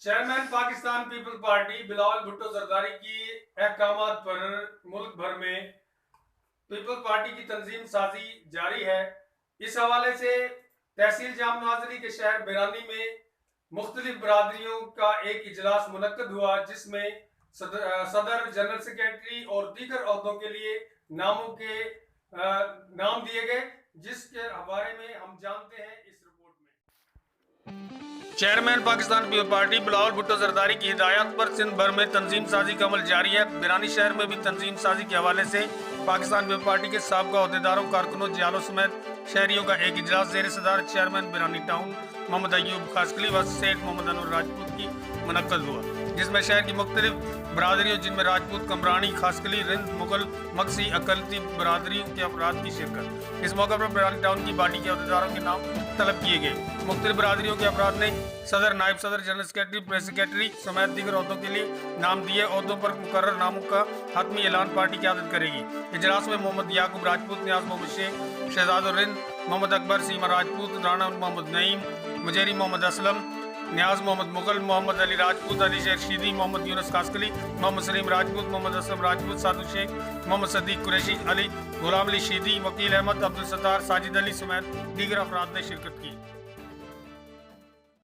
Chairman Pakistan peoples party Bilawal Bhutto Zardari की अहकामात पर मुल्क भर में पीपल्स पार्टी की तंजीम साजी जारी है। इस हवाले से तहसील जाम नवाजरी के शहर बिरानी में मुख्तलिफ बरादरियों का एक इजलास मुनक्कद हुआ, जिसमें सदर, जनरल सेक्रेटरी और दीगर ओहदों के लिए नाम दिए गए, जिसके बारे में हम जानते हैं इस रिपोर्ट में। Chairman Pakistan peoples party Bilawal Bhutto Zardari की हिदायत पर सिंध भर में तंजीम साजी का अमल जारी है। बिरानी शहर में भी तंजीम साजी के हवाले से पाकिस्तान पीपल्स पार्टी के साबका अहदेदारों, कारकुनों, जियालों समेत शहरियों का एक इजलास जेर सदार चेयरमैन बिरानी टाउन मोहम्मद अयूब खासकली व शेख मोहम्मद अनवर राजपूत की मुनक्कद हुआ, जिसमें शहर की मुख्तलिफ बरादरियों जिनमें राजपूत, कमरानी, खासकली, रिंद, मुगल, मक्सी, अकलती बरादरियों के अफराद की शिरकत। इस मौके पर बिरानी टाउन की पार्टी के अहदेदारों के नाम तलब किए गए। मुख्तलिफ बरादरियों के अफराद ने सदर, नायब सदर, जनरल सेक्रेटरी, प्रेस सेक्रेटरी समेत दीगर ओहदों के लिए नाम दिए। ओहदों पर मुकर्रर नामों का हतमी ऐलान पार्टी क़यादत करेगी। इजलास में मोहम्मद याकूब राजपूत, नियाज मोहम्मद शेख, शहजाद रिंद, मोहम्मद अकबर, सीमा राजपूत, राना मोहम्मद नईम, मुजेरी मोहम्मद असलम, नियाज मोहम्मद मुगल, मोहम्मद अली राजपूत, अली शेख शीदी, मोहम्मद यूनुस खासकली, मोहम्मद सलीम राजपूत, मोहम्मद असलम राजपूत, सादू शेख, मोहम्मद सदीक कुरैशी, अली गुलाम अली शीदी, वकील अहमद, अब्दुल सत्तार, साजिद अली समेत दीगर अफराद ने शिरकत की।